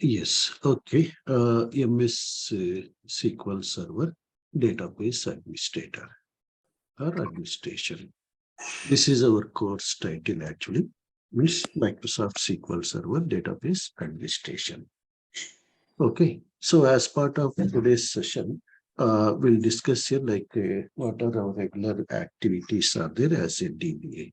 Yes, okay. MS SQL Server Database Administrator or Administration. This is our course title actually, means Microsoft SQL Server Database Administration. Okay, so as part of today's session, we'll discuss here what are our regular activities are there as a DBA.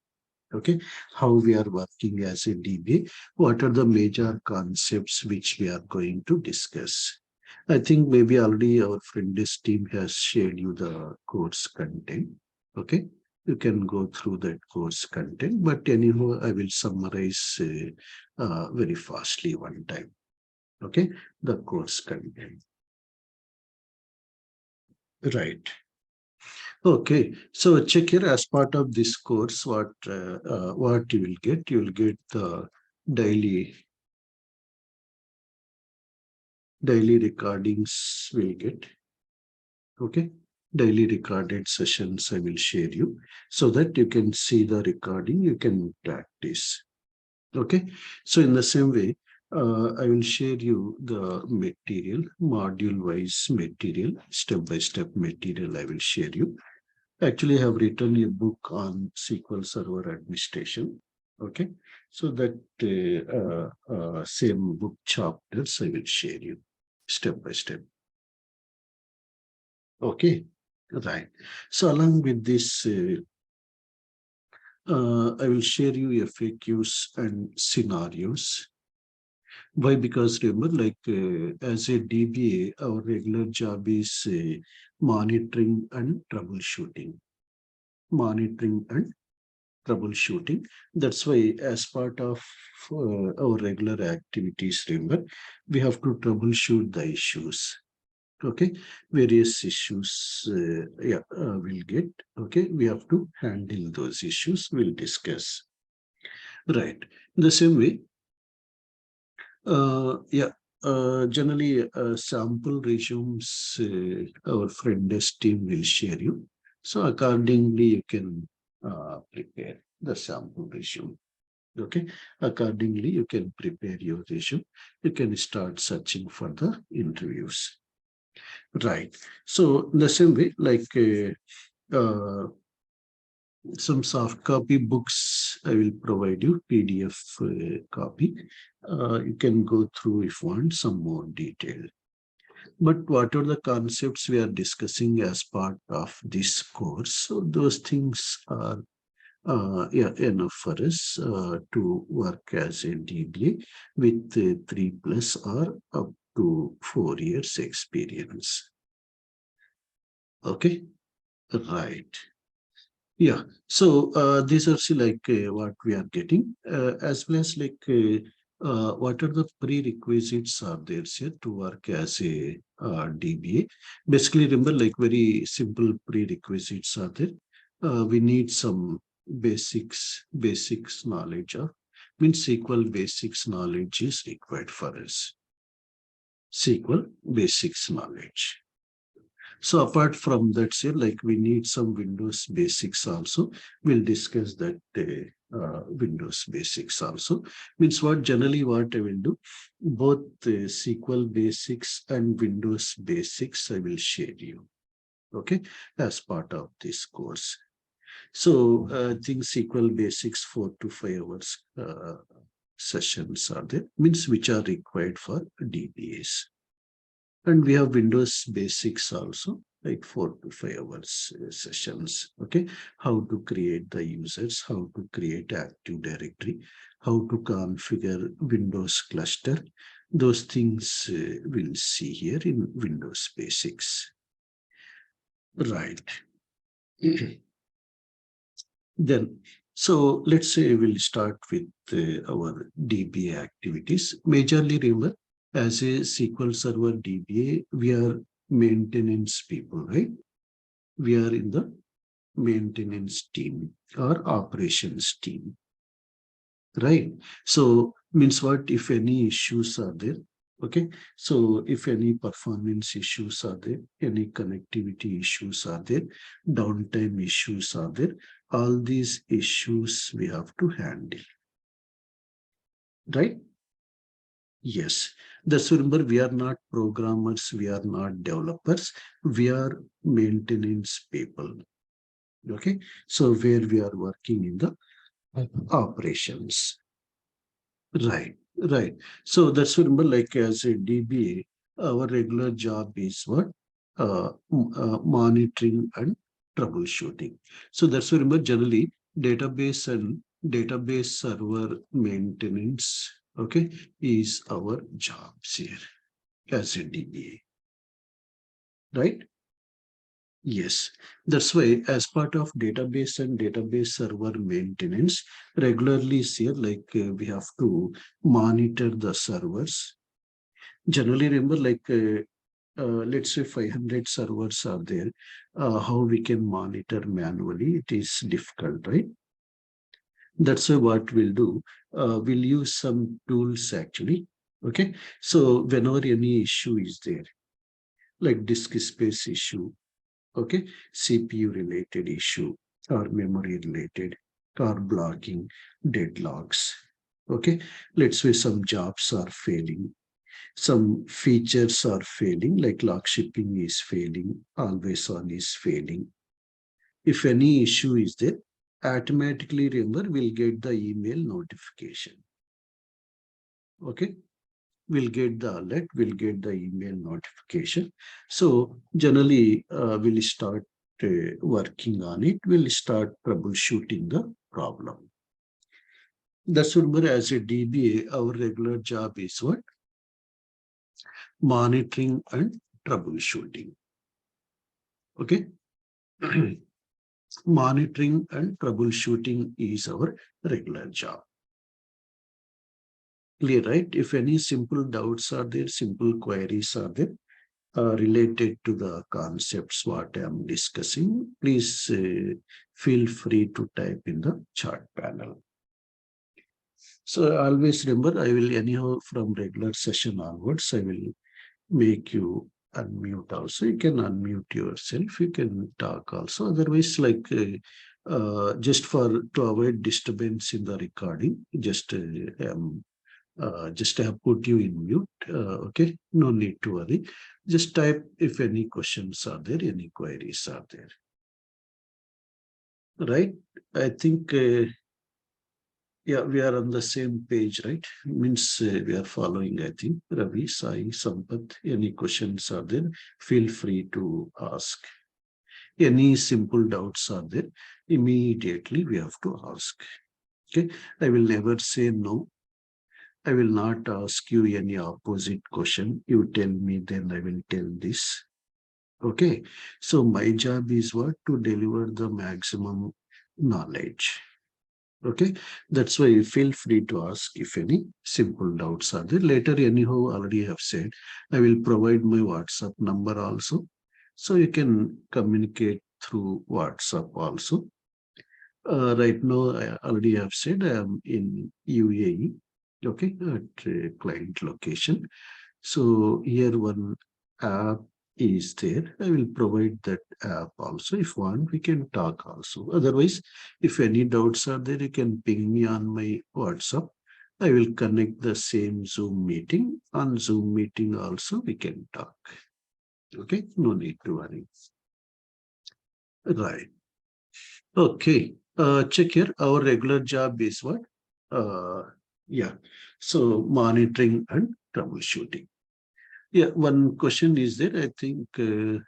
Okay, how we are working as a DBA, what are the major concepts which we are going to discuss. I think maybe already our friend's team has shared you the course content. Okay, you can go through that course content, but anyhow, I will summarize very fastly one time. Okay, the course content. Right. Okay, so check here as part of this course, what you will get. You will get the daily daily recordings. Will get okay. Daily recorded sessions. I will share you so that you can see the recording. You can practice. Okay, so in the same way, I will share you the material, module wise material, step by step material. I will share you. Actually, I have written a book on SQL Server administration. Okay, so that same book chapters I will share you step by step. Okay, right. So along with this, I will share you FAQs and scenarios. Why? Because remember, as a DBA, our regular job is monitoring and troubleshooting. Monitoring and troubleshooting. That's why, as part of our regular activities, remember, we have to troubleshoot the issues. Okay, various issues, we'll get. Okay, we have to handle those issues. We'll discuss. Right. In the same way, generally, sample resumes our friend's team will share you. So accordingly, you can prepare the sample resume. Okay, accordingly, you can prepare your resume. You can start searching for the interviews. Right. So the same way, some soft copy books, I will provide you PDF copy. You can go through if you want some more detail. But what are the concepts we are discussing as part of this course? So those things are enough for us to work as a DBA with 3+ or up to 4 years experience. Okay, right. Yeah. So these are what we are getting, as well as what are the prerequisites are there here to work as a DBA. Basically, remember, like very simple prerequisites are there. We need some basics knowledge of, means SQL basics knowledge is required for us. SQL basics knowledge. So apart from that, say we need some Windows basics also. We'll discuss that Windows basics also. Means what generally what I will do, both SQL basics and Windows basics I will share you. Okay, as part of this course. So I think SQL basics 4 to 5 hours sessions are there. Means which are required for DBAs. And we have Windows basics also, like 4 to 5 hours sessions. Okay, how to create the users, how to create Active Directory, how to configure Windows cluster. Those things we'll see here in Windows basics. Right. Then, so let's say we'll start with our DBA activities. Majorly, remember, as a SQL Server DBA, we are maintenance people, right? We are in the maintenance team or operations team, right? So means what if any issues are there? Okay, so if any performance issues are there, any connectivity issues are there, downtime issues are there, all these issues we have to handle, right? Yes, that's remember we are not programmers, we are not developers, we are maintenance people. Okay, so where we are working in the operations. Right, right. So that's remember, like as a DBA, our regular job is what? Monitoring and troubleshooting. So that's remember generally database and database server maintenance, okay, is our jobs here as a DBA, right? Yes, that's why as part of database and database server maintenance, regularly here we have to monitor the servers. Generally, remember let's say 500 servers are there. How we can monitor manually? It is difficult, right? That's why what we'll do, we'll use some tools actually. Okay, so whenever any issue is there, like disk space issue, okay, CPU related issue or memory related or blocking deadlocks, okay, let's say some jobs are failing, some features are failing, like lock shipping is failing, always on is failing. If any issue is there, automatically remember we'll get the email notification, okay, we'll get the alert, we'll get the email notification. So generally, we'll start working on it. We'll start troubleshooting the problem. That's remember as a DBA, our regular job is what? Monitoring and troubleshooting. Okay. Monitoring and troubleshooting is our regular job. Clear, right? If any simple doubts are there, simple queries are there, related to the concepts what I'm discussing, please feel free to type in the chat panel. So always remember, I will anyhow from regular session onwards, I will make you unmute also. You can unmute yourself, you can talk also. Otherwise, just for to avoid disturbance in the recording, just I have put you in mute. Okay, no need to worry. Just type if any questions are there, any queries are there. Right? I think, yeah, we are on the same page, right? Means we are following, I think. Ravi, Sai, Sampath, any questions are there? Feel free to ask. Any simple doubts are there? Immediately we have to ask. Okay, I will never say no. I will not ask you any opposite question. You tell me, then I will tell this. Okay. So my job is what? To deliver the maximum knowledge. Okay. That's why feel free to ask if any simple doubts are there. Later, anyhow, already have said, I will provide my WhatsApp number also. So you can communicate through WhatsApp also. Right now, I already have said I am in UAE, okay, at a client location. So here one app is there. I will provide that app also. If want, we can talk also. Otherwise, if any doubts are there, you can ping me on my WhatsApp. I will connect the same Zoom meeting. On Zoom meeting also, we can talk. Okay, no need to worry. Right. Okay. Check here. Our regular job is what? Uh, yeah. So monitoring and troubleshooting. Yeah, one question is there. I think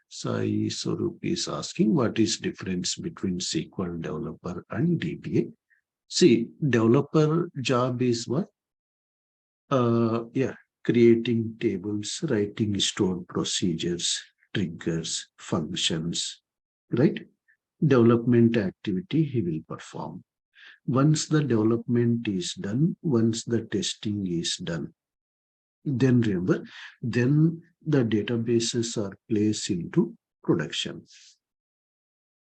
Sai Swarup is asking what is difference between SQL developer and DBA. See, developer job is what? Yeah, creating tables, writing stored procedures, triggers, functions, right? Development activity he will perform. Once the development is done, once the testing is done, then remember, then the databases are placed into production.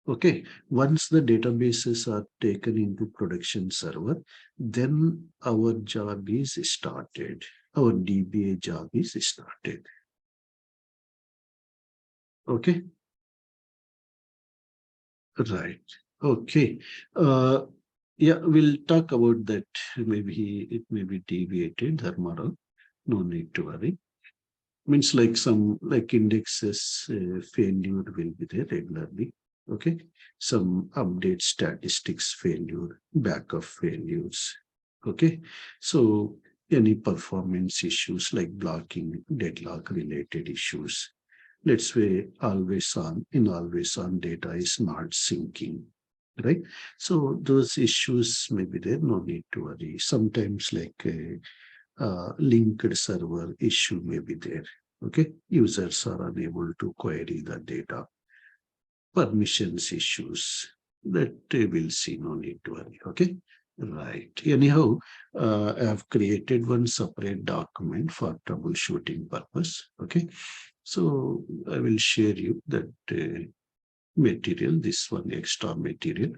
Okay, once the databases are taken into production server, then our job is started. Our DBA job is started. Okay, right. Okay. Yeah, we'll talk about that. Maybe it may be deviated, Dharmara. no need to worry. Means like some like indexes failure will be there regularly. Okay, some update statistics failure, backup failures. Okay, so any performance issues like blocking, deadlock related issues. Let's say always on data is not syncing, right? So those issues may be there, no need to worry. Sometimes like linked server issue may be there. Okay, users are unable to query the data. Permissions issues that they will see, no need to worry. Okay, right. Anyhow, I have created one separate document for troubleshooting purpose. Okay, so I will share you that material, this one extra material.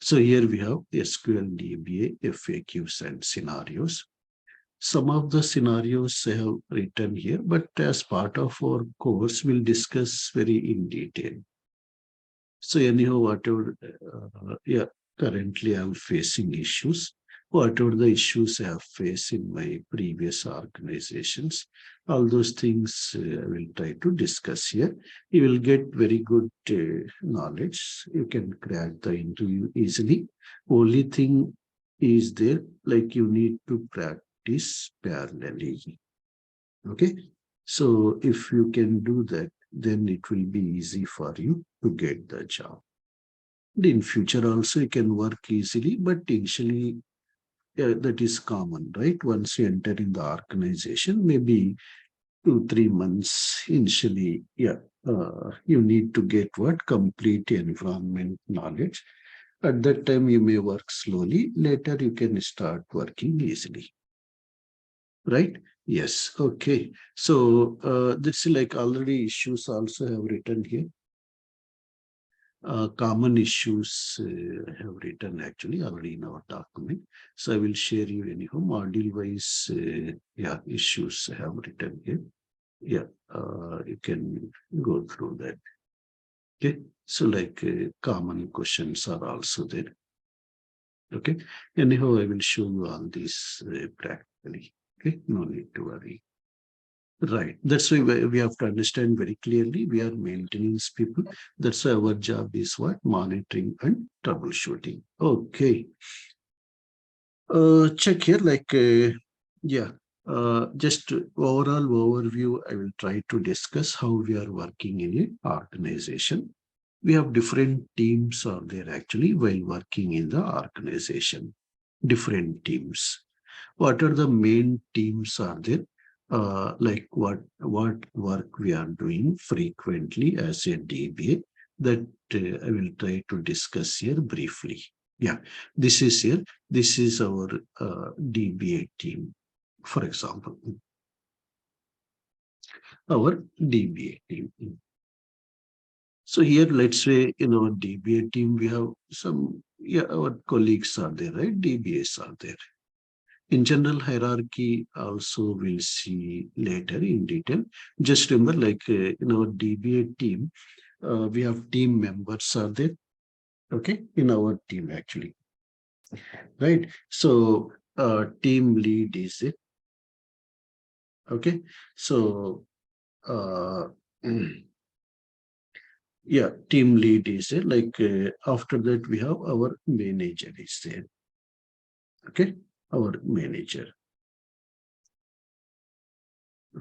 So here we have SQL DBA FAQs and scenarios. Some of the scenarios I have written here, but as part of our course, we'll discuss very in detail. So anyhow, whatever, yeah, currently I'm facing issues. Whatever the issues I have faced in my previous organizations, all those things I will try to discuss here. You will get very good knowledge. You can crack the interview easily. Only thing is there, like you need to practice parallelly. Okay. So if you can do that, then it will be easy for you to get the job. In future also you can work easily, but initially that is common, right? Once you enter in the organization, maybe 2 3 months initially, yeah, you need to get what complete environment knowledge. At that time, you may work slowly. Later, you can start working easily, right? Yes. Okay. So this is like already issues also have written here. Common issues have written actually already in our document. So I will share you anyhow module wise, yeah, issues I have written here. Yeah, you can go through that. Okay, so like common questions are also there. Okay, anyhow, I will show you all these practically. Okay, no need to worry. Right. That's why we have to understand very clearly we are maintenance people. That's why our job is what? Monitoring and troubleshooting. Okay. Check here, like, yeah, just overall overview. I will try to discuss how we are working in an organization. We have different teams are there actually while working in the organization. Different teams. What are the main teams are there? Like what work we are doing frequently as a DBA, that I will try to discuss here briefly. Yeah, this is here. This is our DBA team, for example, our DBA team. So here, let's say in our DBA team, we have some, yeah, our colleagues are there, right? DBAs are there. In general hierarchy also we'll see later in detail. Just remember, like in our DBA team, we have team members are there. Okay, in our team actually, right? So team lead is it. Okay, so uh, yeah, team lead is there. Like after that, we have our manager is there. Okay, our manager.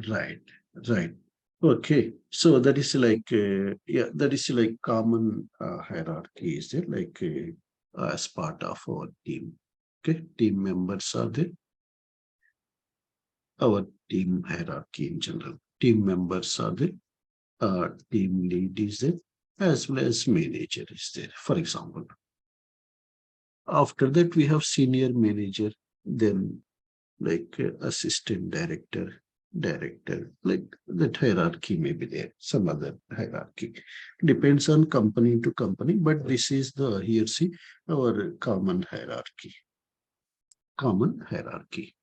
Right, right. Okay, so that is like yeah, that is like common hierarchy, is it? Like as part of our team. Okay, team members are there. Our team hierarchy in general. Team members are there. Team lead is there, as well as manager is there. For example, after that we have senior manager, then like assistant director, director, like that hierarchy may be there, some other hierarchy. Depends on company to company, but this is the here see our common hierarchy. Common hierarchy.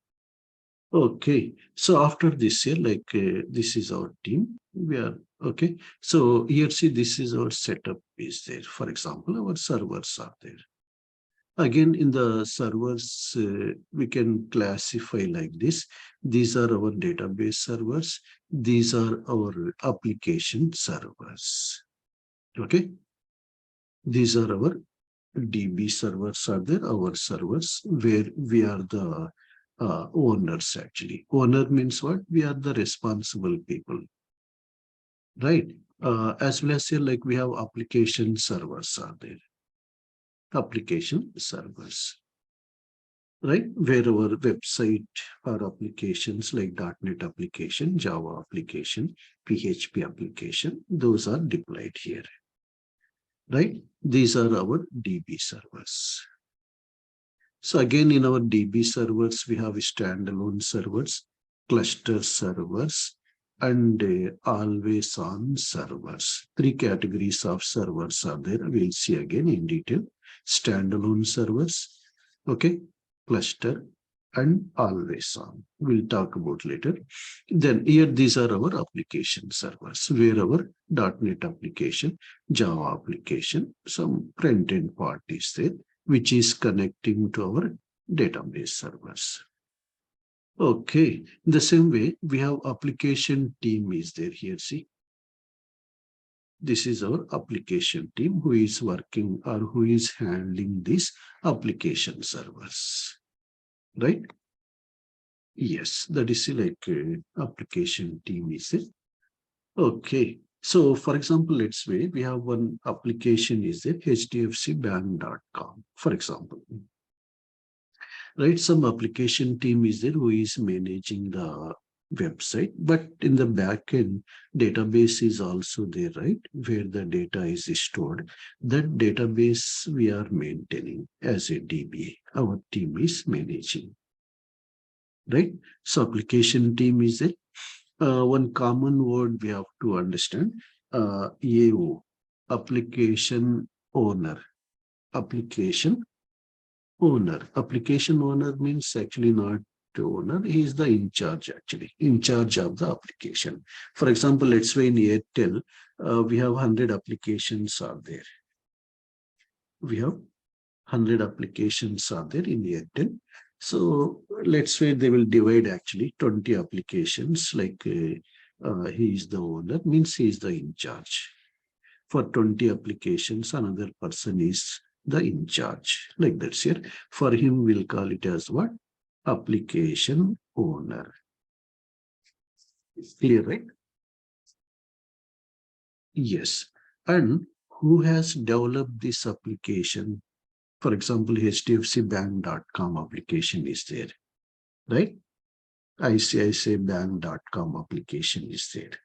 Okay, so after this year, like this is our team. We are okay. So here see this is our setup is there. For example, our servers are there. Again, in the servers, we can classify like this. These are our database servers. These are our application servers. Okay. These are our DB servers are there, our servers, where we are the owners actually. Owner means what? We are the responsible people, right? As well as here, like we have application servers are there. Application servers, right? Where our website or applications like .NET application, Java application, PHP application, those are deployed here, right? These are our DB servers. So again, in our DB servers, we have standalone servers, cluster servers, and always on servers. Three categories of servers are there. We'll see again in detail. Standalone servers, okay, cluster, and always on. We'll talk about later. Then here, these are our application servers, where our .NET application, Java application, some front-end part is there, which is connecting to our database servers. Okay, in the same way, we have application team is there here. See, this is our application team who is working or who is handling these application servers, right? Yes, that is like application team is it. Okay, so for example, let's say we have one application is there, hdfcbank.com, for example. Right, some application team is there who is managing the website, but in the back end database is also there, right, where the data is stored. That database we are maintaining as a DBA, our team is managing, right? So application team is there. One common word we have to understand, AO, application owner. Application owner. Application owner means actually not the owner. He is the in charge actually, in charge of the application. For example, let's say in Airtel, we have 100 applications are there. We have 100 applications are there in Airtel. So let's say they will divide actually 20 applications like he is the owner, means he is the in charge. For 20 applications, another person is the in charge. Like that's here. For him, we'll call it as what? Application owner. It's clear, right? Yes. And who has developed this application? For example, hdfcbank.com application is there, right? ICICIbank.com application is there.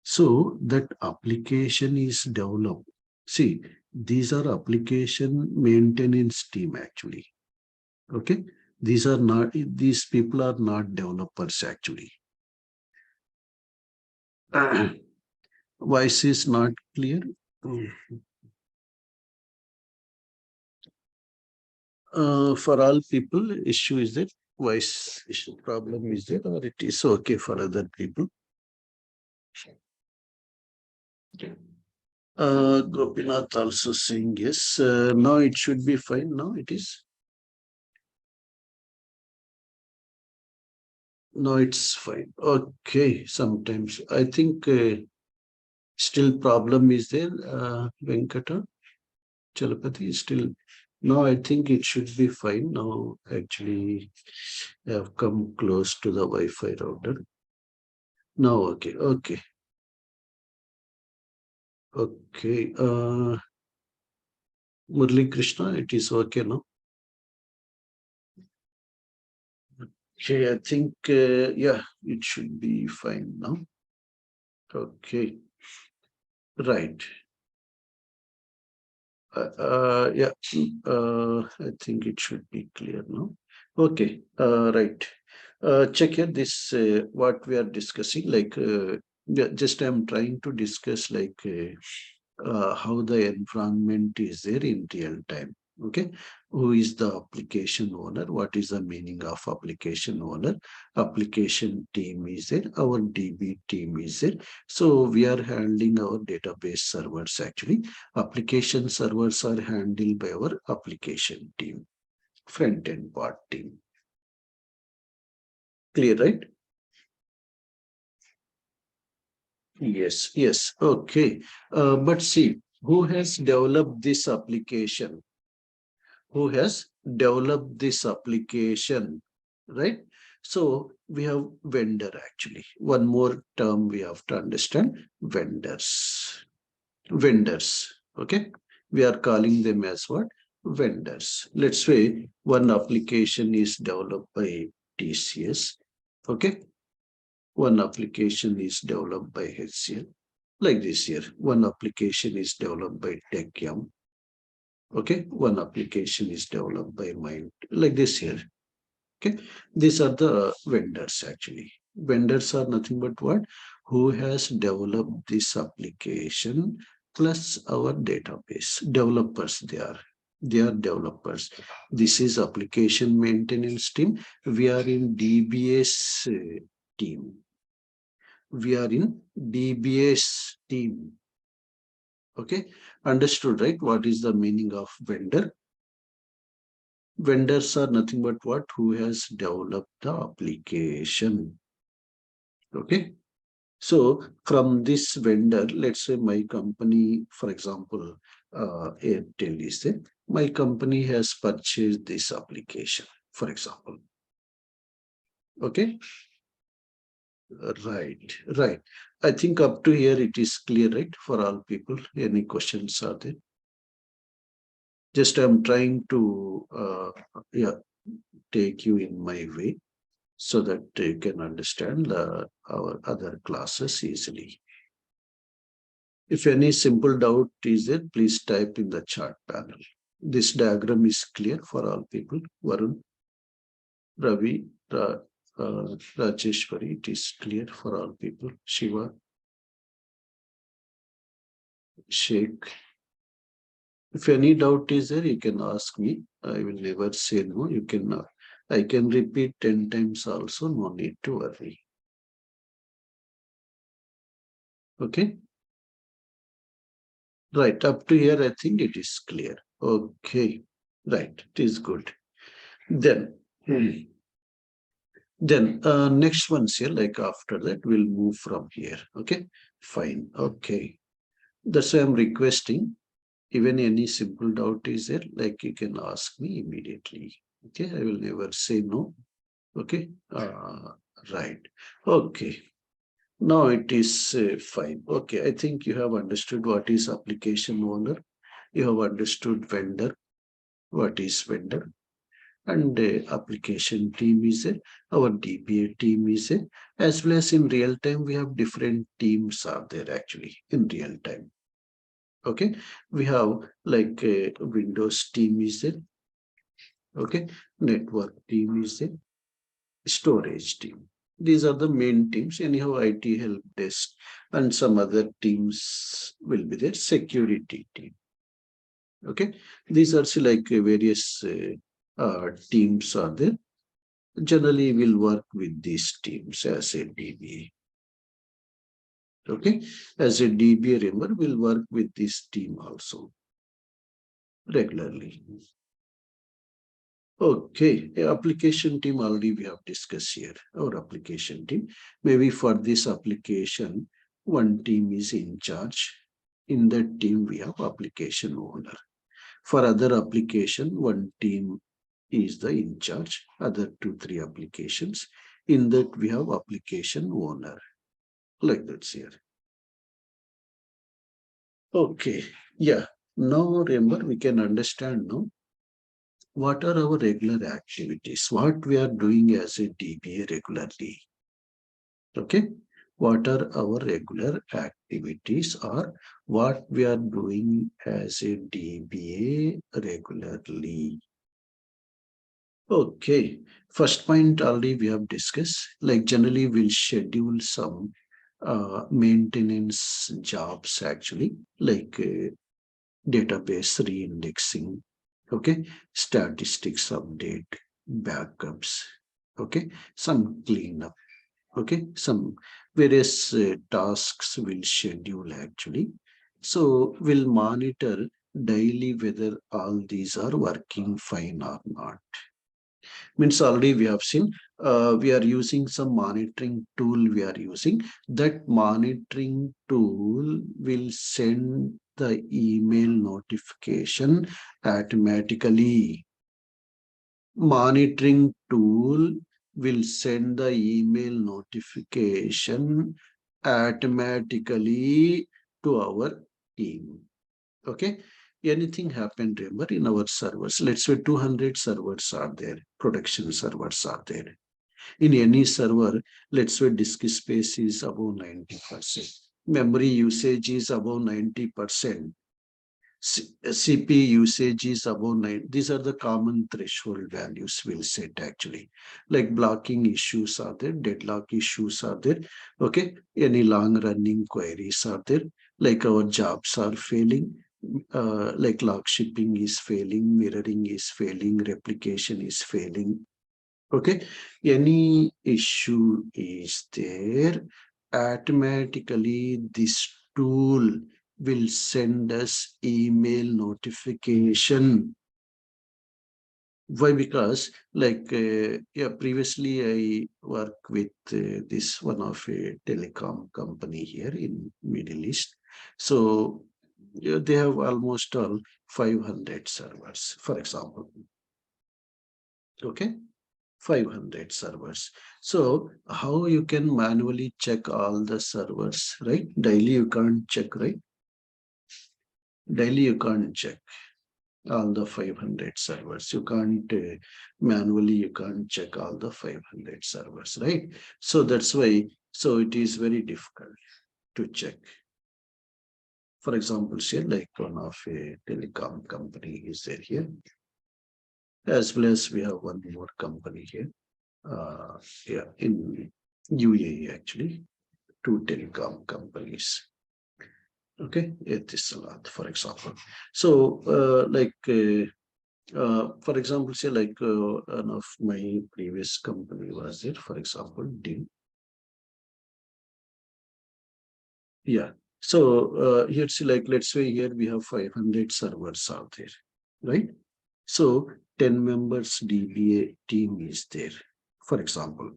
So that application is developed. See, these are application maintenance team actually. Okay. These are not, these people are not developers actually. Voice is not clear. For all people, issue is that voice issue problem is there, or it is okay for other people. Gopinath also saying yes. Now it should be fine. Now it is. No, it's fine. Okay. Sometimes I think still problem is there. Venkata Chalapati is still. No, I think it should be fine. Now actually I have come close to the Wi-Fi router. Now okay, okay, okay. Murli Krishna, it is okay now. Okay, I think yeah, it should be fine now. Okay, right. Yeah, I think it should be clear now. Okay, right. Check here this what we are discussing. Like, yeah, just I'm trying to discuss like how the environment is there in real time. Okay, who is the application owner? What is the meaning of application owner? Application team is there, our DB team is there. So we are handling our database servers actually. Application servers are handled by our application team, front end part team. Clear, right? Yes, yes. Okay. But see, who has developed this application? Who has developed this application, right? So we have vendor actually. One more term we have to understand, vendors. Vendors, okay? We are calling them as what? Vendors. Let's say one application is developed by TCS, okay? One application is developed by HCL, like this here. One application is developed by TechYum, okay? One application is developed by Mind, like this here, okay? These are the vendors actually. Vendors are nothing but what? Who has developed this application plus our database. Developers they are. They are developers. This is application maintenance team. We are in DBS team. We are in DBS team. Okay, understood, right? What is the meaning of vendor? Vendors are nothing but what? Who has developed the application. Okay, so from this vendor, let's say my company, for example, Airtel is there. My company has purchased this application, for example. Okay, right, right. I think up to here it is clear, right, for all people. Any questions are there? Just I'm trying to yeah, take you in my way so that you can understand our other classes easily. If any simple doubt is there, please type in the chat panel. This diagram is clear for all people. Varun, Ravi, Rajeshwari, it is clear for all people. Shiva, Sheikh. If any doubt is there, you can ask me. I will never say no. You can. I can repeat 10 times also. No need to worry. Okay. Right. Up to here, I think it is clear. Okay. Right. It is good. Then. Then next one's here, like after that, we'll move from here. Okay, fine. Okay. That's why I'm requesting. Even any simple doubt is there, like you can ask me immediately. Okay, I will never say no. Okay, right. Okay. Now it is fine. Okay, I think you have understood what is application owner. You have understood vendor. What is vendor? And application team is there, our DBA team is there, as well as in real time, we have different teams are there actually in real time. Okay, we have like Windows team is there, okay, network team is there, storage team. These are the main teams. Anyhow, IT help desk and some other teams will be there, security team. Okay, these are like various teams are there. Generally will work with these teams as a DBA. Okay, as a DBA, remember, will work with this team also regularly. Okay, application team already we have discussed here. Our application team, maybe for this application, one team is in charge. In that team, we have application owner. For other application, one team is the in charge. Other 2, 3 applications. In that, we have application owner. Like that's here. Okay, yeah. Now remember we can understand now what are our regular activities, what we are doing as a DBA regularly. Okay, what are our regular activities or what we are doing as a DBA regularly. Okay, first point already we have discussed, like generally we'll schedule some maintenance jobs actually, like database reindexing, Okay, statistics update, backups, okay, some cleanup, okay, some various tasks will schedule actually. So we'll monitor daily whether all these are working fine or not. Means already we have seen, we are using some monitoring tool we are using. That monitoring tool will send the email notification automatically. Monitoring tool will send the email notification automatically to our team. Okay, anything happened, remember, in our servers, let's say 200 servers are there, production servers are there. In any server, let's say disk space is above 90%, memory usage is above 90%, CP usage is above 9. These are the common threshold values we'll set actually. Like blocking issues are there, deadlock issues are there. Okay, any long running queries are there. Like our jobs are failing, like log shipping is failing, mirroring is failing, replication is failing. Okay, any issue is there, automatically this tool will send us email notification. Why? Because like yeah, previously I worked with this one of a telecom company here in Middle East. So yeah, they have almost all 500 servers, for example. Okay, 500 servers. So how you can manually check all the servers, right? Daily you can't check, right? Daily you can't check all the 500 servers. You can't manually, you can't check all the 500 servers, right? So that's why, so it is very difficult to check. For example, say like one of a telecom company is there here, as well as we have one more company here. Yeah, in UAE actually, two telecom companies. Okay, it is a lot, for example. So, for example, say like one of my previous company was there, for example, DIM. Yeah. So here, see, like let's say here we have 500 servers out there, right? So 10 members DBA team is there, for example.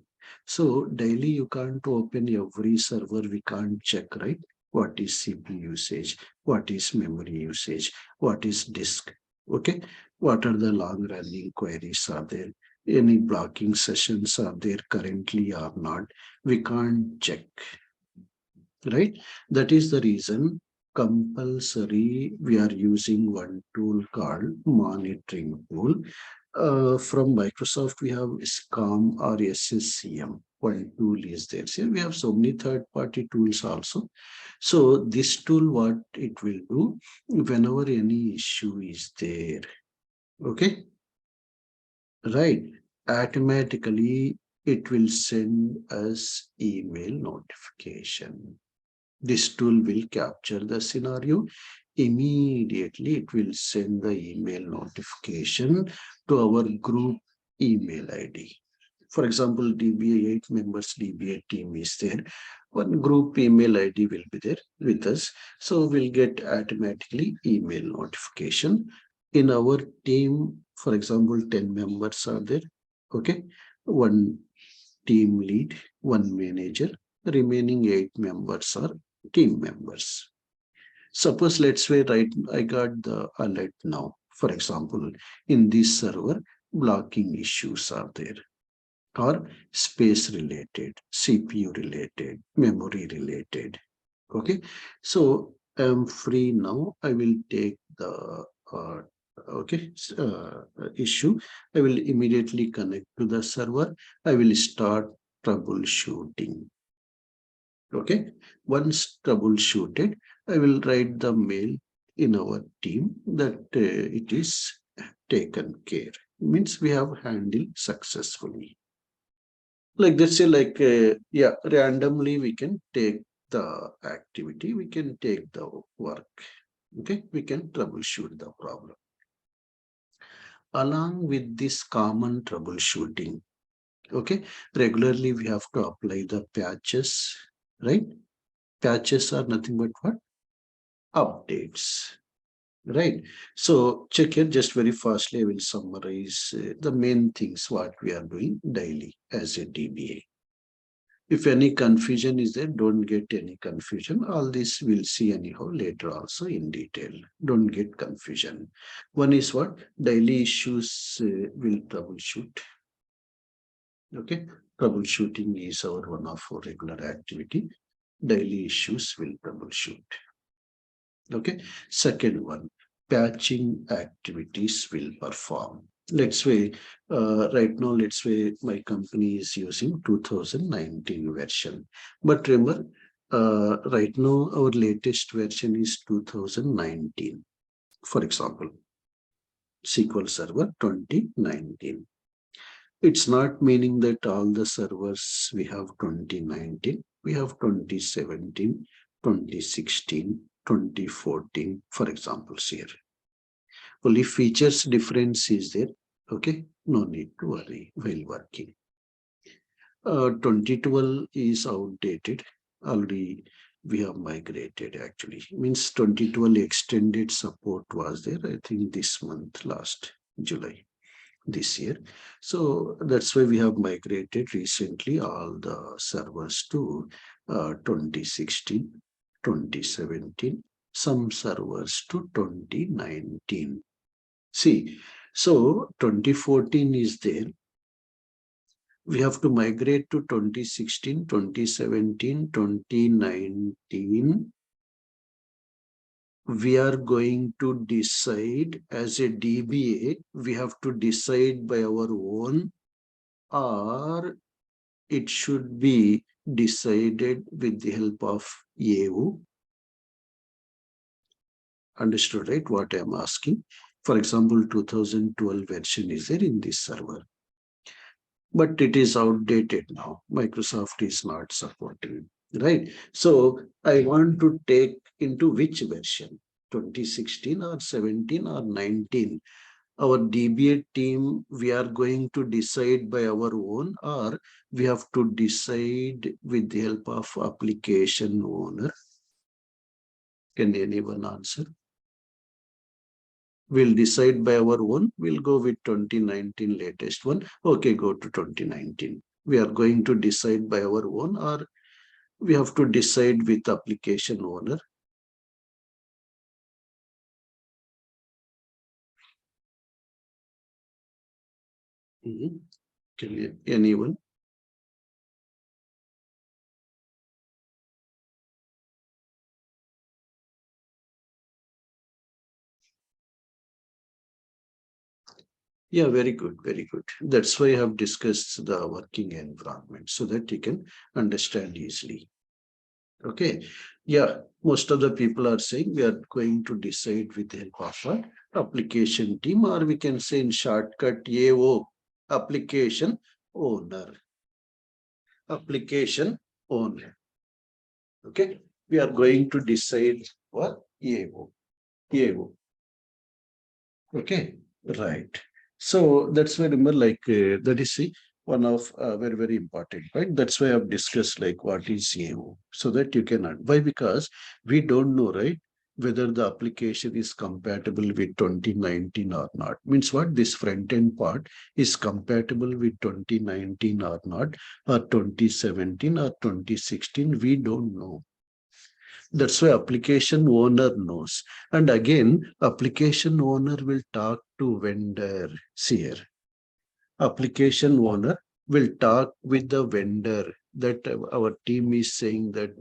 So daily you can't open every server, we can't check, right? What is CPU usage, what is memory usage, what is disk, okay? What are the long running queries are there? Any blocking sessions are there currently or not? We can't check, right? That is the reason compulsory we are using one tool called monitoring tool. From Microsoft, we have SCOM or SSCM. One tool is there. So we have so many third-party tools also. So this tool, what it will do, whenever any issue is there, okay, right, automatically it will send us email notification. This tool will capture the scenario. Immediately, it will send the email notification to our group email ID. For example, DBA 8 members DBA team is there. One group email ID will be there with us. So we'll get automatically email notification. In our team, for example, 10 members are there. Okay. One team lead, one manager, the remaining 8 members are team members. Suppose let's say right, I got the alert now. For example, in this server, blocking issues are there or space related, CPU related, memory related. Okay, so I'm free now. I will take the okay issue. I will immediately connect to the server. I will start troubleshooting. Okay, once troubleshooted, I will write the mail in our team that it is taken care. Means we have handled successfully. Like let's say like yeah, randomly we can take the activity, we can take the work. Okay, we can troubleshoot the problem. along with this common troubleshooting. Okay, regularly we have to apply the patches, right? Patches are nothing but what? Updates, right? So check here just very fastly. I will summarize the main things what we are doing daily as a DBA. If any confusion is there, don't get any confusion. All this we'll see anyhow later also in detail. Don't get confusion. One is what? Daily issues will troubleshoot. Okay. Troubleshooting is our one of our regular activity. Daily issues will troubleshoot. Okay. Second one, patching activities will perform. Let's say, right now, let's say my company is using 2019 version. But remember, right now, our latest version is 2019. For example, SQL Server 2019. It's not meaning that all the servers we have 2019, we have 2017, 2016, 2014, for example, here. Only features difference is there. Okay, no need to worry while working. 2012 is outdated. Already we have migrated actually. Means 2012 extended support was there, I think this month, last July, this year. So that's why we have migrated recently all the servers to 2016, 2017, some servers to 2019. See, so 2014 is there. We have to migrate to 2016, 2017, 2019. We are going to decide as a DBA, we have to decide by our own, or it should be decided with the help of AO. Understood, right? What I'm asking. For example, 2012 version is there in this server, but it is outdated now. Microsoft is not supporting, right? So I want to take into which version, 2016 or 17 or 19? Our DBA team, we are going to decide by our own, or we have to decide with the help of application owner? Can anyone answer? We'll decide by our own. We'll go with 2019 latest one. Okay, go to 2019. We are going to decide by our own, or we have to decide with application owner? Can anyone? Yeah, very good, very good. That's why I have discussed the working environment so that you can understand easily. Okay. Yeah, most of the people are saying we are going to decide with the help of our application team, or we can say in shortcut AO, application owner. Application owner. Okay. We are going to decide what AO. AO. Okay. Right. So that's why remember, like that is see one of very very important, right? That's why I've discussed like what is AO, so that you can why, because we don't know, right, whether the application is compatible with 2019 or not. Means what, this front end part is compatible with 2019 or not, or 2017 or 2016. We don't know. That's why application owner knows. And again, application owner will talk to vendor. See here, application owner will talk with the vendor that our team is saying that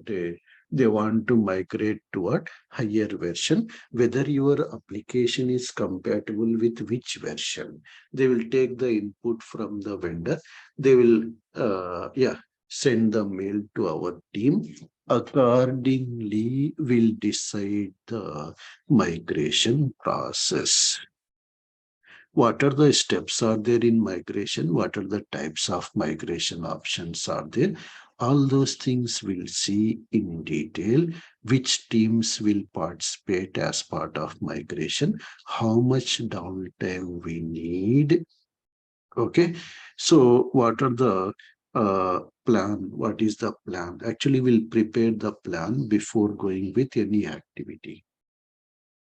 they want to migrate to a higher version, whether your application is compatible with which version. They will take the input from the vendor. They will send the mail to our team. Accordingly, we'll decide the migration process. What are the steps are there in migration? What are the types of migration options are there? All those things we'll see in detail, which teams will participate as part of migration, how much downtime we need. Okay, so what are the plan? What is the plan? Actually, we'll prepare the plan before going with any activity.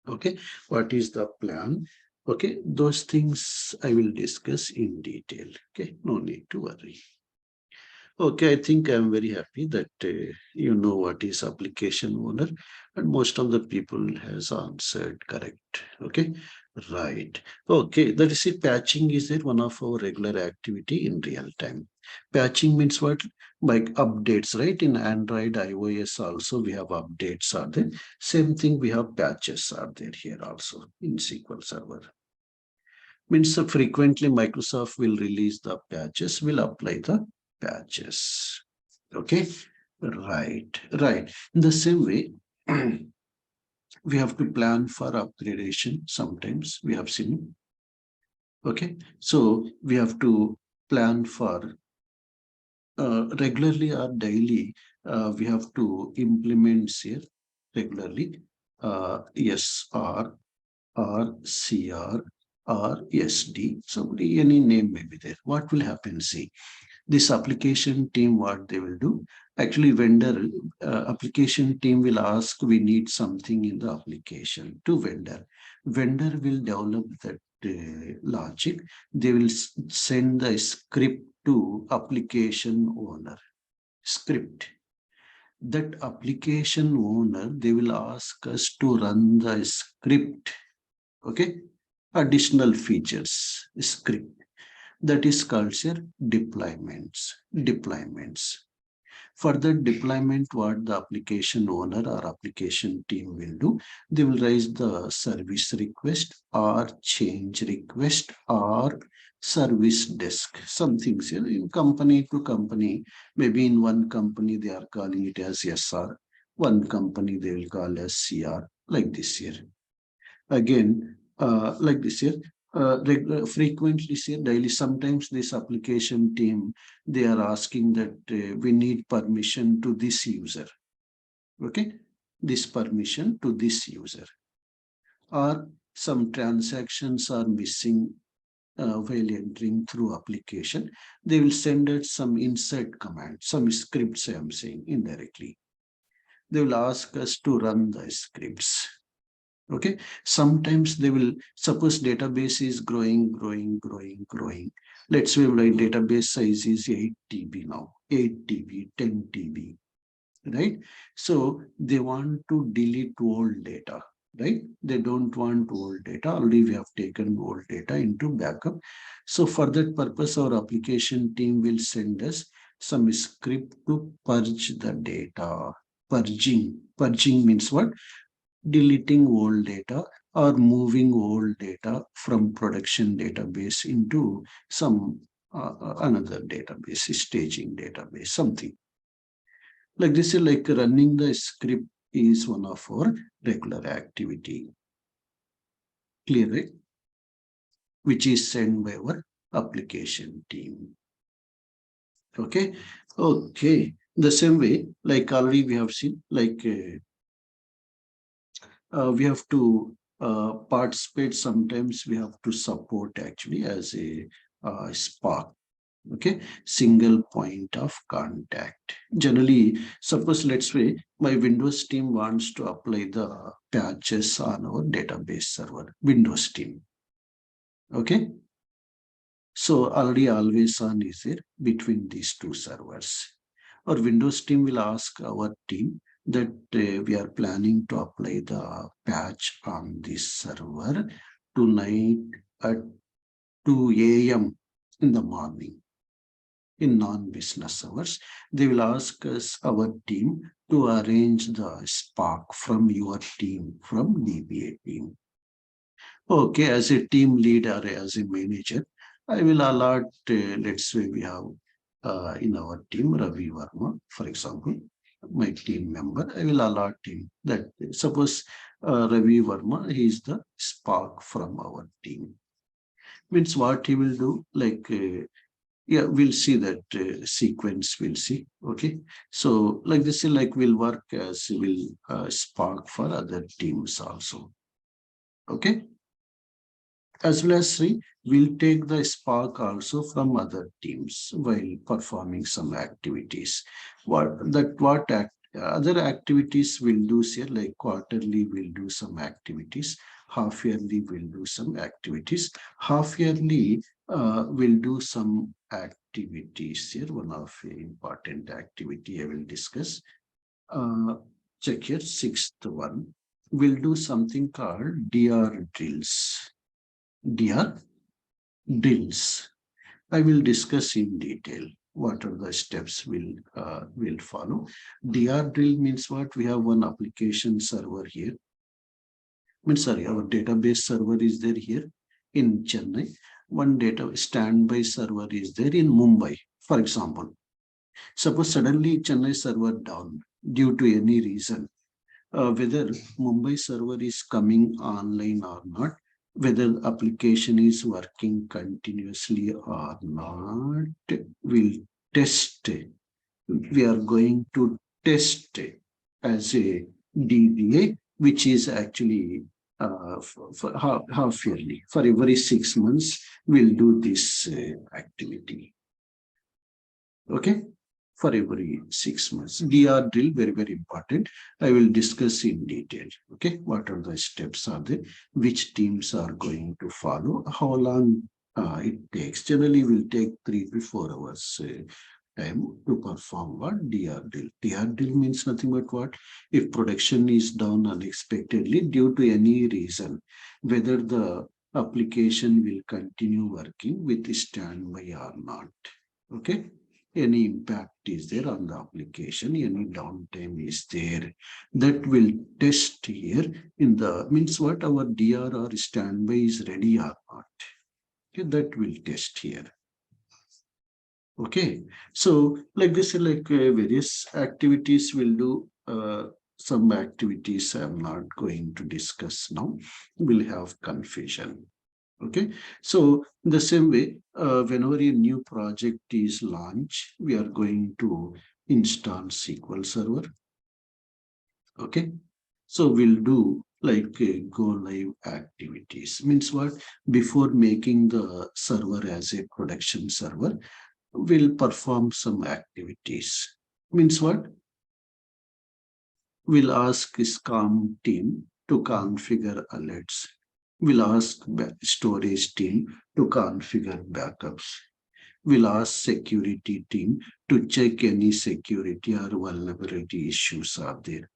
Okay, what is the plan? Okay, those things I will discuss in detail. Okay, no need to worry. Okay, I think I'm very happy that you know what is application owner, and most of the people has answered correct. Okay, right. Okay, that is it. Patching is it one of our regular activity in real time. Patching means what? Like updates, right? In Android, iOS also we have updates are there. Same thing we have patches are there here also in SQL Server. Means frequently Microsoft will release the patches, will apply the patches. Okay, right. In the same way, we have to plan for upgradation. Sometimes we have seen. Okay, so we have to plan for regularly or daily. We have to implement here regularly. Yes, or CR or SD. So any name may be there. What will happen? See, this application team, what they will do, actually vendor application team will ask, we need something in the application to vendor. Vendor will develop that logic. They will send the script to application owner. Script. That application owner, they will ask us to run the script. Okay, additional features script, that is called here deployments. For the deployment, what the application owner or application team will do, they will raise the service request or change request or service desk. Some things here in company to company, maybe in one company they are calling it as SR, one company they will call as CR, like this here. Again, like this here, frequently here daily, sometimes this application team, they are asking that we need permission to this user. Okay, this permission to this user, or some transactions are missing while entering through application. They will send us some insert command, some scripts I am saying indirectly. They will ask us to run the scripts. Okay, sometimes they will, suppose database is growing. Let's say my database size is 8 TB now, 8 TB, 10 TB, right? So they want to delete old data, right? They don't want old data. Already we have taken old data into backup. So for that purpose, our application team will send us some script to purge the data. Purging means what? Deleting old data or moving old data from production database into some another database, staging database, something. Like this is like running the script is one of our regular activity. Clear, right? Which is sent by our application team. Okay. Okay. The same way, like already we have seen, like we have to participate. Sometimes we have to support actually as a spark. Okay, single point of contact. Generally, suppose let's say my Windows team wants to apply the patches on our database server, Windows team. Okay, so already always on is there between these two servers. Our Windows team will ask our team that we are planning to apply the patch on this server tonight at 2 a.m. in the morning. In non-business hours, they will ask us, our team, to arrange the spark from your team, from DBA team. Okay, as a team leader, as a manager, I will allot, let's say we have in our team, Ravi Verma, for example, my team member, I will allot him that suppose Ravi Verma, he is the spark from our team. Means what he will do, like Yeah, we'll see that sequence. We'll see. Okay, so like this, like will work as will Spark for other teams also. Okay, as well as three, we'll take the Spark also from other teams while performing some activities. Other activities we'll do here, like quarterly, we'll do some activities. Half yearly, we'll do some activities. Half yearly, we'll do some activities here. One of the important activity I will discuss. Uh, Check here, sixth one. We'll do something called DR drills. DR drills. I will discuss in detail what are the steps will follow. DR drill means what? We have one application server here. Means sorry, our database server is there here in Chennai. One data standby server is there in Mumbai, for example. Suppose suddenly Chennai server down due to any reason, whether Mumbai server is coming online or not, whether the application is working continuously or not, we'll test it. We are going to test it as a DBA, which is actually for half yearly. For every 6 months, we'll do this activity. Okay, for every 6 months. DR drill, very, very important. I will discuss in detail. Okay, what are the steps are there, which teams are going to follow, how long it takes. Generally, will take 3 to 4 hours time to perform what DR drill. DR drill means nothing but what? If production is down unexpectedly due to any reason, whether the application will continue working with standby or not. Okay, any impact is there on the application, any downtime is there, that will test here in the means what our DR or standby is ready or not. Okay, that will test here. Okay, so like this, like various activities will do. Some activities I'm not going to discuss now. We'll have confusion. Okay, so in the same way, whenever a new project is launched, we are going to install SQL Server. Okay, so we'll do like a go live activities. Means what? Before making the server as a production server, we'll perform some activities. Means what? We'll ask SCOM team to configure alerts. We'll ask storage team to configure backups. We'll ask security team to check any security or vulnerability issues are there.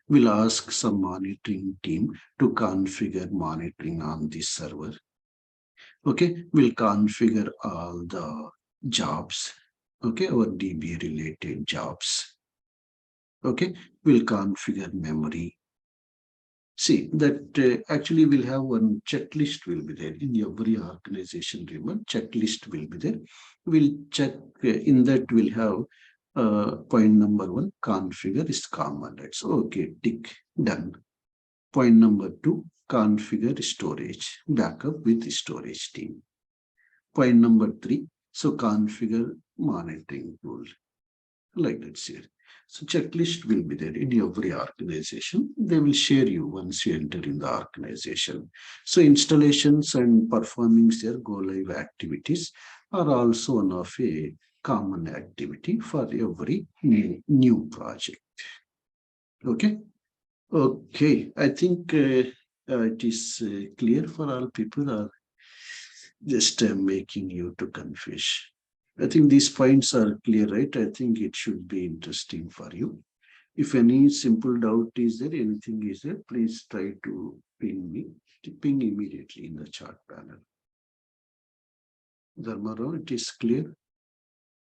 We'll ask some monitoring team to configure monitoring on this server. Okay, we'll configure all the jobs. Okay, our DB related jobs. Okay, we'll configure memory. See that actually we'll have one checklist will be there in every organization. Remember, checklist will be there. We'll check in that we'll have point number one, configure is common. Right? Okay, tick, done. Point number two, configure storage, backup with storage team. Point number three, so configure monitoring tool, like that's here. So checklist will be there in every organization. They will share you once you enter in the organization. So installations and performing their go live activities are also one of a common activity for every new project. Okay. Okay. I think it is clear for all people, or just making you to confuse. I think these points are clear, right? I think it should be interesting for you. If any simple doubt is there, anything is there, please try to ping me. Ping immediately in the chat panel. Dharmara, it is clear.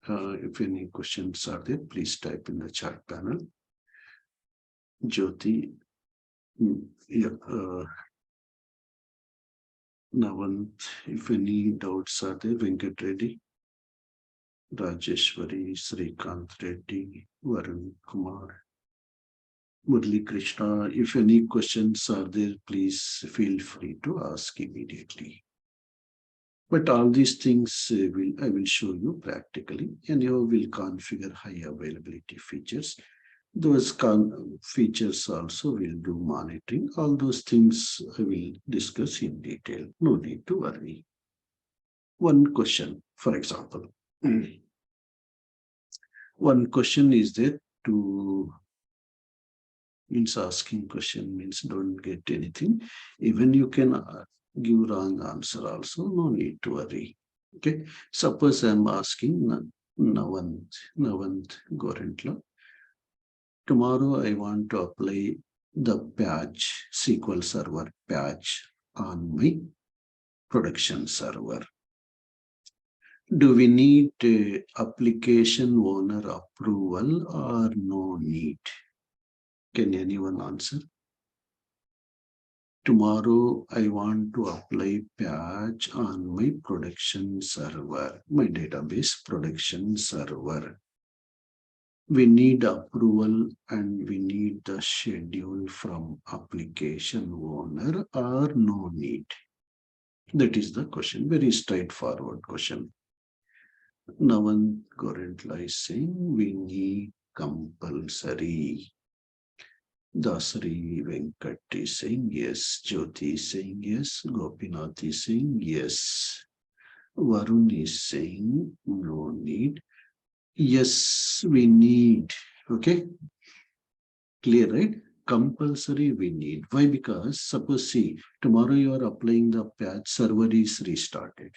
If any questions are there, please type in the chat panel. Jyoti, yeah, Navant, if any doubts are there, Venkat Reddy, Rajeshwari, Srikant Reddy, Varun Kumar, Murli Krishna. If any questions are there, please feel free to ask immediately. But all these things I will show you practically, and you will configure high availability features. Those features also will do monitoring. All those things I will discuss in detail. No need to worry. One question, for example, one question is there to means asking question means don't get anything. Even you can give wrong answer also. No need to worry. Okay. Suppose I'm asking Navant Gorentla. Tomorrow I want to apply the patch SQL Server patch on my production server. Do we need application owner approval or no need? Can anyone answer? Tomorrow I want to apply patch on my production server, my database production server. We need approval and we need the schedule from application owner or no need? That is the question, very straightforward question. Navan Gorentla is saying we need compulsory. Dasri Venkat is saying yes. Jyoti is saying yes. Gopinath is saying yes. Varun is saying no need. Yes, we need. Okay, clear, right? Compulsory we need. Why? Because suppose see, tomorrow you are applying the patch, server is restarted.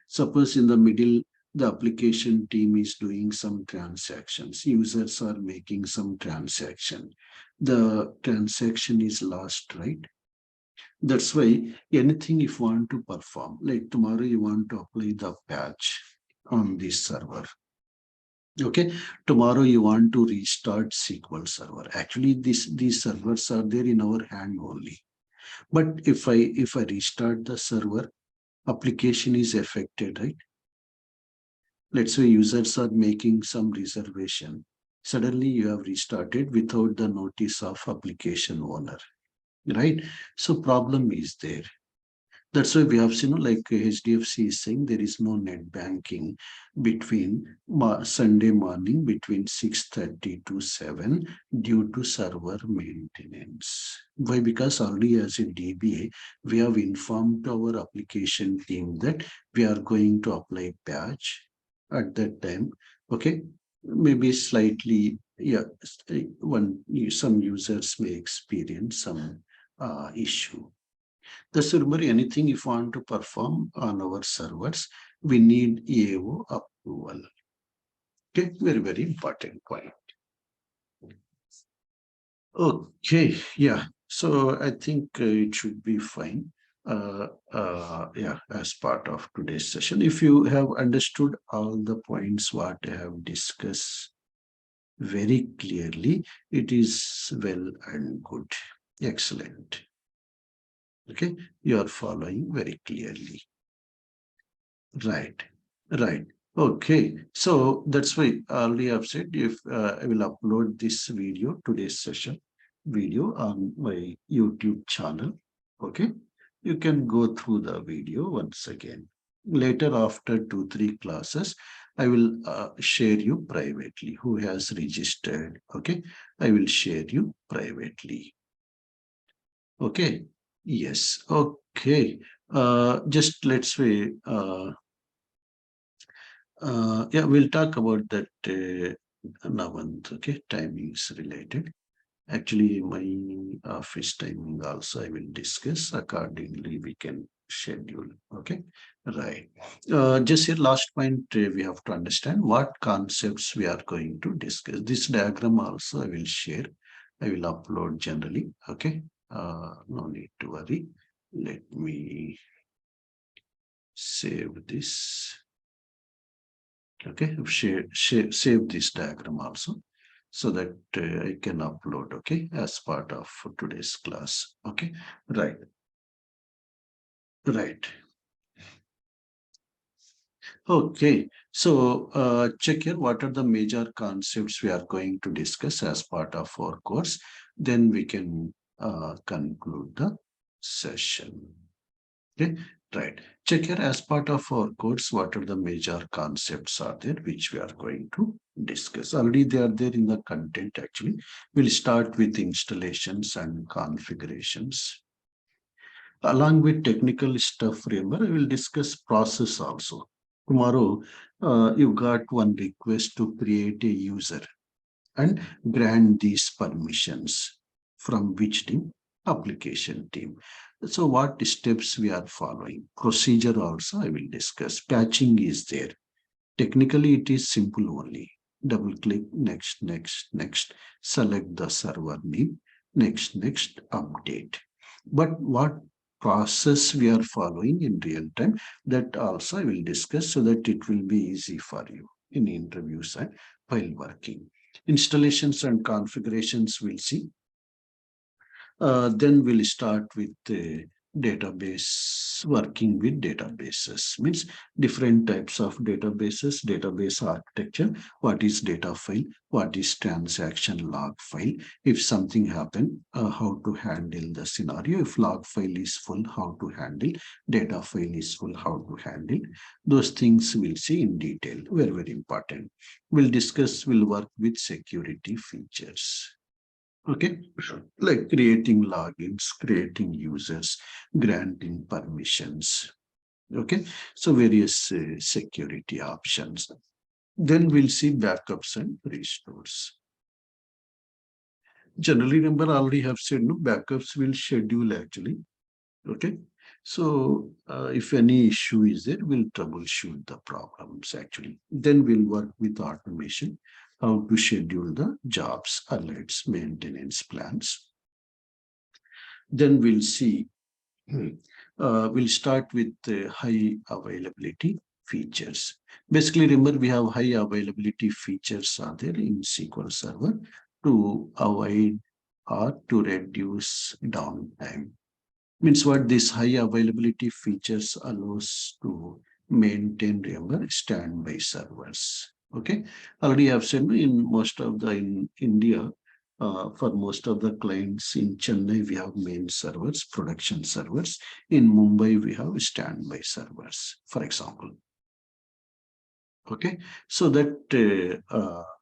Suppose in the middle, the application team is doing some transactions. Users are making some transaction. The transaction is lost, right? That's why anything if you want to perform, like tomorrow you want to apply the patch on this server. Okay, tomorrow you want to restart SQL Server. Actually, these servers are there in our hand only. But if I restart the server, application is affected, right? Let's say users are making some reservation. Suddenly you have restarted without the notice of application owner, right? So problem is there. That's why we have seen, like HDFC is saying, there is no net banking between Sunday morning between 6:30 to 7 due to server maintenance. Why? Because already as a DBA, we have informed our application team that we are going to apply patch at that time. Okay, maybe slightly, yeah, some users may experience some issue. Thus, remember anything if you want to perform on our servers, we need AO approval. Okay, very, very important point. Okay, yeah. So I think it should be fine. Yeah, as part of today's session. If you have understood all the points what I have discussed very clearly, it is well and good. Excellent. Okay, you are following very clearly. Right, right. Okay, so that's why already I've said if I will upload this video, today's session video on my YouTube channel. Okay, you can go through the video once again. Later, after 2-3 classes, I will share you privately who has registered. Okay, I will share you privately. Okay, yes, okay. Just let's say yeah, we'll talk about that Navant, okay, timings related. Actually, my office timing also I will discuss accordingly. We can schedule, okay, right. Just here, last point, we have to understand what concepts we are going to discuss. This diagram also I will share. I will upload generally, okay. No need to worry. Let me save this. Okay, save this diagram also so that I can upload, okay, as part of today's class. Okay, right, right. Okay, so check here what are the major concepts we are going to discuss as part of our course. Then we can conclude the session. Okay, Right. Check here as part of our course, what are the major concepts are there, which we are going to discuss. Already they are there in the content actually. We'll start with installations and configurations. Along with technical stuff, remember, I will discuss process also. Tomorrow, you got one request to create a user and grant these permissions from which team? Application team. So what steps we are following? Procedure also I will discuss. Patching is there. Technically it is simple only. Double click, next, next, next, select the server name, next, next, update. But what process we are following in real time, that also I will discuss so that it will be easy for you in interviews and while working. Installations and configurations we'll see. Then we'll start with database, working with databases, means different types of databases, database architecture, what is data file, what is transaction log file, if something happened, how to handle the scenario, if log file is full, how to handle, data file is full, how to handle. Those things we'll see in detail, very, very important. We'll discuss, we'll work with security features. Okay, like creating logins, creating users, granting permissions. Okay, so various security options. Then we'll see backups and restores. Generally, remember, I already have said no backups will schedule actually. Okay, so if any issue is there, we'll troubleshoot the problems actually. Then we'll work with automation, how to schedule the jobs, alerts, maintenance plans. Then we'll see, we'll start with high availability features. Basically, remember we have high availability features are there in SQL Server to avoid or to reduce downtime. Means what this high availability features allows to maintain, remember, standby servers. Okay, already I've said in most of the in India, for most of the clients in Chennai, we have main servers, production servers. In Mumbai, we have standby servers, for example. Okay, so that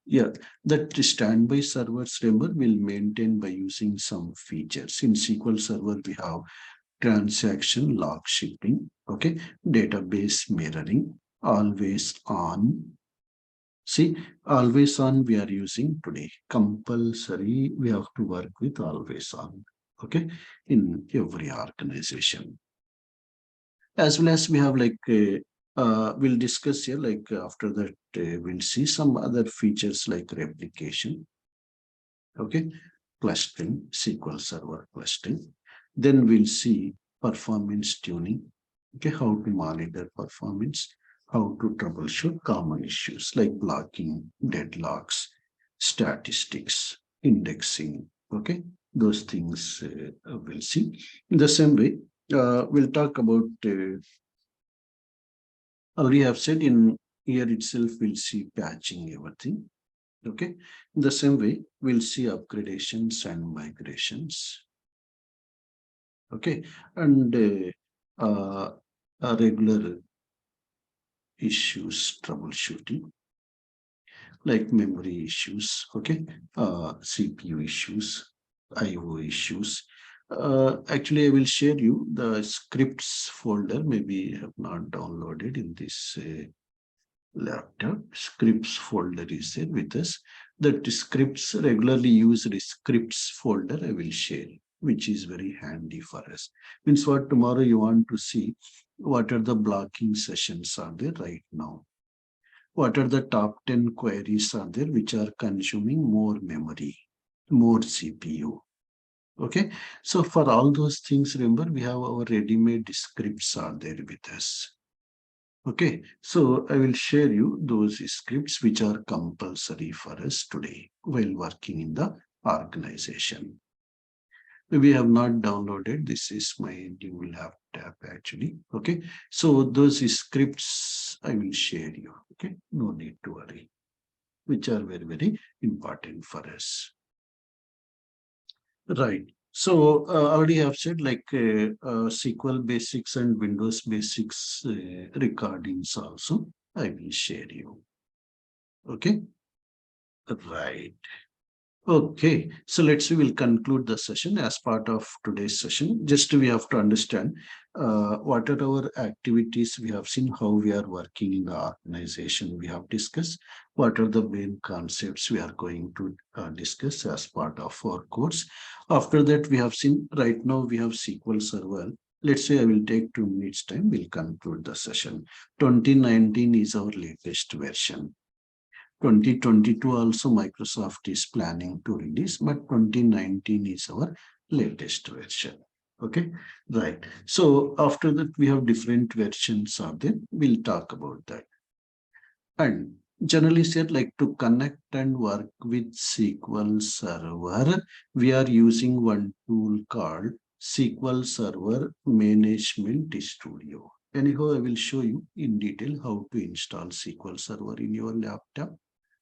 yeah, that standby servers, remember, will maintain by using some features. In SQL Server, we have transaction log shipping, okay, database mirroring, always on. See, always on we are using today. Compulsory, we have to work with always on, okay, in every organization. As well as we have like, we'll discuss here, like after that, we'll see some other features like replication, okay, clustering, SQL Server clustering. Then we'll see performance tuning, okay, how to monitor performance, how to troubleshoot common issues like blocking, deadlocks, statistics, indexing, okay, those things we'll see. In the same way, we'll talk about, already have said in here itself, we'll see patching everything. Okay, in the same way, we'll see upgradations and migrations. Okay, and regular issues troubleshooting, like memory issues, okay, CPU issues, IO issues. Actually, I will share you the scripts folder, maybe you have not downloaded in this laptop. Scripts folder is there with us. That scripts, regularly used scripts folder I will share, which is very handy for us. Means what, tomorrow you want to see what are the blocking sessions are there right now. What are the top 10 queries are there which are consuming more memory, more CPU. Okay, so for all those things, remember we have our ready-made scripts are there with us. Okay, so I will share you those scripts which are compulsory for us today while working in the organization. We have not downloaded. This is my new laptop actually. Okay, so those scripts I will share you. Okay, no need to worry, which are very, very important for us. Right. So already have said like SQL basics and Windows basics recordings also. I will share you. Okay, right. Okay, so let's we will conclude the session as part of today's session. Just we have to understand what are our activities. We have seen how we are working in the organization. We have discussed what are the main concepts we are going to discuss as part of our course. After that, we have seen right now we have SQL Server. Let's say I will take 2 minutes time. We'll conclude the session. 2019 is our latest version. 2022 also Microsoft is planning to release, but 2019 is our latest version. Okay, right. So after that, we have different versions are there. We'll talk about that. And generally said, like to connect and work with SQL Server, we are using one tool called SQL Server Management Studio. Anyhow, I will show you in detail how to install SQL Server in your laptop,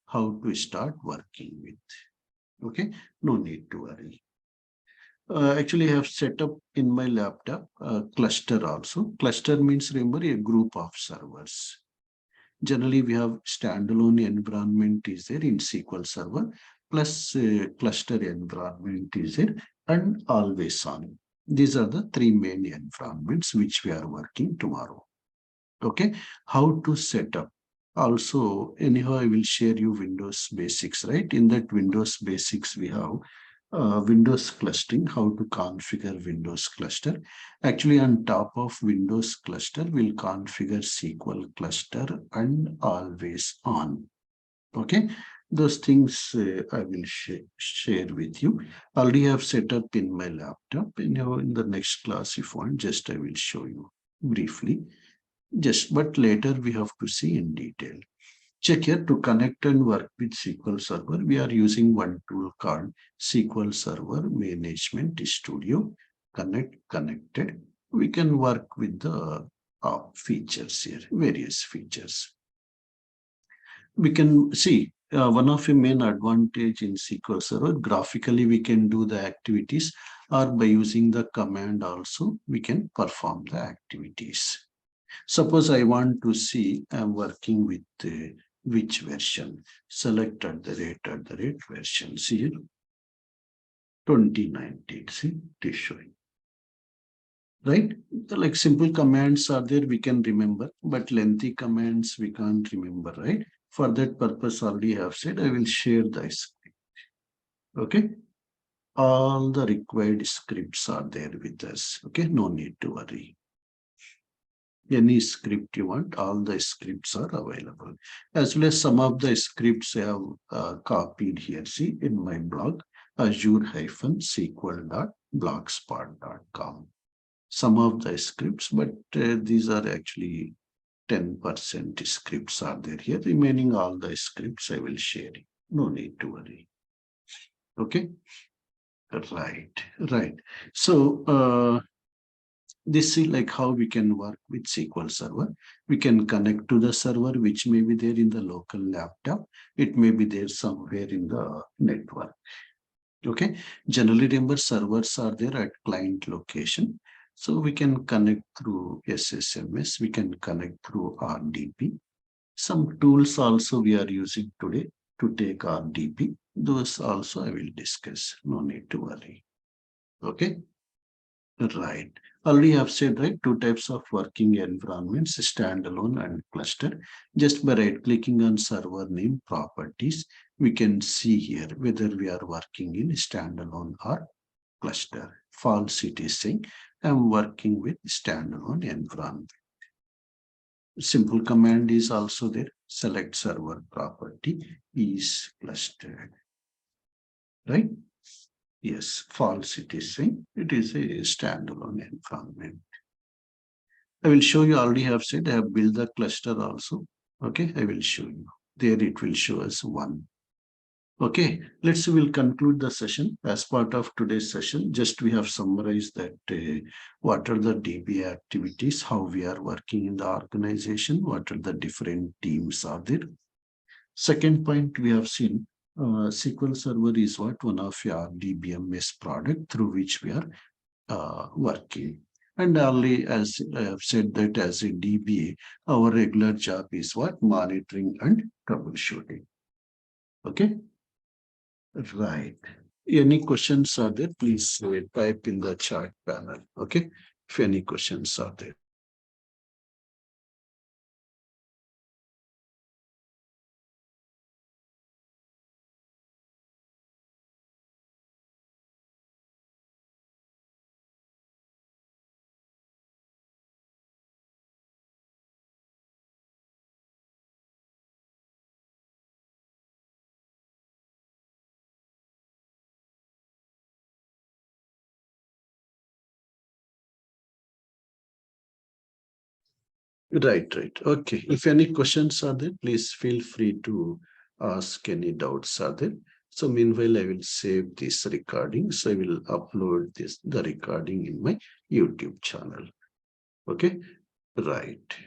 how to start working with. Okay, no need to worry. Actually, I have set up in my laptop a cluster also. Cluster means remember a group of servers. Generally, we have standalone environment is there in SQL Server plus cluster environment is there and always on. These are the three main environments which we are working tomorrow. Okay, how to set up. Also, anyhow, I will share you Windows basics, right? In that Windows basics, we have Windows clustering, how to configure Windows cluster. Actually, on top of Windows cluster, we'll configure SQL cluster and always on. Okay, those things I will share with you. Already have set up in my laptop. Anyhow, in the next class, if you want, just I will show you briefly. Just, but later we have to see in detail. Check here to connect and work with SQL Server. We are using one tool called SQL Server Management Studio. Connected. We can work with the features here, various features. We can see one of the main advantage in SQL Server, graphically we can do the activities, or by using the command also we can perform the activities. Suppose I want to see I'm working with which version. Select at the rate versions here. 2019. See, it is showing. Right? Like simple commands are there, we can remember, but lengthy commands we can't remember, right? For that purpose, already have said I will share the script. Okay. All the required scripts are there with us. Okay, no need to worry. Any script you want, all the scripts are available. As well as some of the scripts I have copied here. See in my blog, azure-sql.blogspot.com. Some of the scripts, but these are actually 10% scripts are there here. Remaining all the scripts I will share. No need to worry. Okay. Right. So this is like how we can work with SQL Server. We can connect to the server, which may be there in the local laptop. It may be there somewhere in the network. Okay. Generally, remember servers are there at client location. So we can connect through SSMS. We can connect through RDP. Some tools also we are using today to take RDP. Those also I will discuss. No need to worry. Okay. Right. Already have said, right, two types of working environments, standalone and cluster. Just by right clicking on server name properties, we can see here whether we are working in standalone or cluster. False it is saying I'm working with standalone environment. Simple command is also there. Select server property is clustered. Right? Yes, false it is saying it is a standalone environment. I will show you, already have said I have built the cluster also. Okay, I will show you. There it will show us one. Okay, we'll conclude the session. As part of today's session, just we have summarized that what are the DBA activities, how we are working in the organization, what are the different teams are there. Second point we have seen SQL Server is what one of your DBMS product through which we are working. And only as I have said that as a DBA, our regular job is what? Monitoring and troubleshooting. Okay, right. Any questions are there? Please type in the chat panel. Okay, if any questions are there. Right, right. Okay. If any questions are there, please feel free to ask any doubts are there. So meanwhile, I will save this recording. So I will upload the recording in my YouTube channel. Okay. Right.